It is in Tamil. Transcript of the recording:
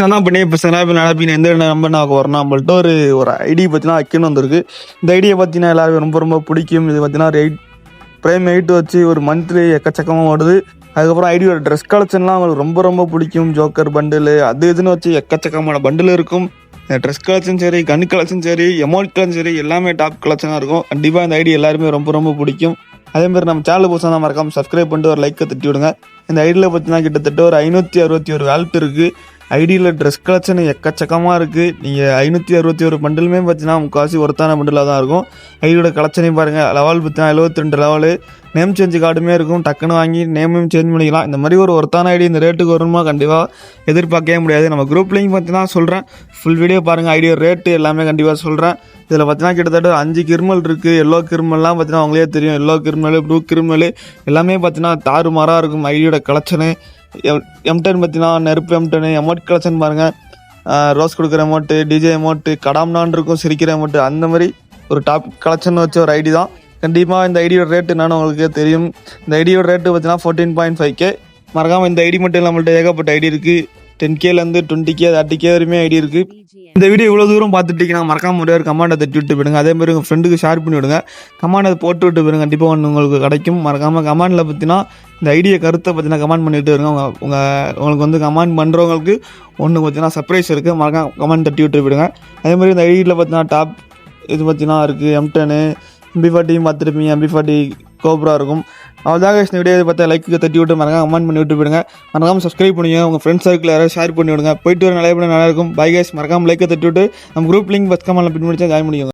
என்ன பண்ணி இப்போ சினாபி நடப்பின எந்த நம்ப நான் வரணும் நம்மள்ட்ட ஒரு ஐடி பார்த்தீங்கன்னா வைக்கணும் வந்திருக்கு. இந்த ஐடியை பார்த்தீங்கன்னா எல்லாருமே ரொம்ப ரொம்ப பிடிக்கும். இது பார்த்தீங்கன்னா ப்ரைம் 8 வச்சு ஒரு மந்த்லி எக்கச்சக்கமாக ஓடுது. அதுக்கப்புறம் ஐடியோட ட்ரெஸ் கலெக்ஷன்லாம் அவங்களுக்கு ரொம்ப ரொம்ப பிடிக்கும். ஜோக்கர் பண்டில் அது இதுன்னு வச்சு எக்கச்சக்கமான பண்டில் இருக்கும். ட்ரெஸ் கலெக்ஷன் சரி, கன் கலெக்ஷன் சரி, எமௌண்ட் கலெக்ஷன் சரி, எல்லாமே டாப் கலெக்ஷனாக இருக்கும். கண்டிப்பாக இந்த ஐடி எல்லாருமே ரொம்ப ரொம்ப பிடிக்கும். அதேமாதிரி நம்ம சேனல் புதுசாக தான் மறக்காமல் சப்ஸ்கிரைப் பண்ணிட்டு ஒரு லைக்கை தட்டி விடுங்க. இந்த ஐடியில் பார்த்தீங்கன்னா கிட்டத்தட்ட ஒரு 561 வேல்ட் இருக்குது. ஐடியில் ட்ரெஸ் கலெக்ஷன் எக்கச்சக்கமாக இருக்குது. நீங்கள் 561 பண்டிலுமே பார்த்தீங்கன்னா முக்கால்வாசி ஒருத்தான பண்டிலாக தான் இருக்கும். ஐடியோட கலெக்ஷனையும் பாருங்கள். லெவல் பார்த்தீங்கன்னா 72 லெவலு. நேம் சேஞ்ச் கார்டுமே இருக்கும். டக்குன்னு வாங்கி நேமையும் சேஞ்ச் பண்ணிக்கலாம். இந்த மாதிரி ஒரு ஒருத்தான ஐடி இந்த ரேட்டுக்கு வருமா கண்டிப்பாக எதிர்பார்க்கவே முடியாது. நம்ம குரூப்லேயும் பார்த்தீங்கன்னா சொல்கிறேன், ஃபுல் வீடியோ பாருங்கள். ஐடியோ ரேட்டு எல்லாமே கண்டிப்பாக சொல்கிறேன். இதில் பார்த்தீங்கன்னா கிட்டத்தட்ட 5 கிருமல் இருக்குது. எல்லோ கிருமல்லாம் பார்த்தீங்கன்னா அவங்களே தெரியும். எல்லோ கிருமல், ப்ளூ கிருமல் எல்லாமே பார்த்தீங்கன்னா தாறுமாறாக இருக்கும். ஐடியோட கலெக்ஷனு M10 பார்த்தீங்கன்னா நெருப்பு M10 எமௌண்ட் கலெக்ஷன் பாருங்கள். ரோஸ் கொடுக்குற அமௌண்ட்டு, டிஜே அமௌண்ட்டு, கடாம்னான் இருக்கும், சிரிக்கிற அமௌண்ட்டு, அந்த மாதிரி ஒரு டாப் கலெக்ஷன் வச்ச ஒரு ஐடி தான். கண்டிப்பாக இந்த ஐடியோட ரேட்டு என்னன்னு உங்களுக்கு தெரியும். இந்த ஐடியோட ரேட்டு பார்த்தீங்கன்னா 14.5K. மறக்காமல் இந்த ஐடி மட்டும் நம்மள்ட்ட ஏகப்பட்ட ஐடி இருக்குது. 10Kலேருந்து 20K 30K வரையுமே ஐடி இருக்குது. இந்த வீடியோ இவ்வளோ தூரம் பார்த்துட்டீங்கன்னா மறக்காம ஒரு கமெண்ட்டை தட்டி விட்டு போயிடுங்க. அதே மாதிரி உங்கள் ஃப்ரெண்டுக்கு ஷேர் பண்ணி விடுங்க. கமெண்ட் அதை போட்டு விட்டு போயிடுங்க. கண்டிப்பாக ஒன்று உங்களுக்கு கிடைக்கும். மறக்காமல் கமெண்டில் பார்த்தீங்கன்னா இந்த ஐடியை கருத்தை பார்த்தீங்கன்னா கமெண்ட் பண்ணிவிட்டு வருங்க. உங்களுக்கு வந்து கமெண்ட் பண்ணுறவங்களுக்கு ஒன்று பார்த்தீங்கன்னா சர்ப்ரைஸ் இருக்குது. மறக்காம கமெண்ட் தட்டி விட்டு போயிடுங்க. அதே மாதிரி இந்த ஐடியில் பார்த்தீங்கன்னா டாப் இது பார்த்தீங்கன்னா இருக்குது. M10 MP40 பார்த்துருப்பீங்க. MP40 கோப்ரா இருக்கும். அவ்வளோதாக இந்த வீடியோ பார்த்தா லைக்கு தட்டி விட்டு மறக்காம கமெண்ட் பண்ணி விட்டு போயிடுங்க. மறக்காமல் சப்ஸ்கிரைப் பண்ணுங்க. உங்கள் ஃப்ரெண்ட்ஸ் சர்க்கிள் யாராவது ஷேர் பண்ணி விடுங்க. போயிட்டு வர நிறைய பேர் நல்லா இருக்கும். Bye guys. மறக்காமல் லைக்கை தட்டி விட்டு நம்ம குரூப் லிங்க் பஸ் கமெண்ட்டில் பின் முடிச்சா ஜாயின் பண்ணிக்கோங்க.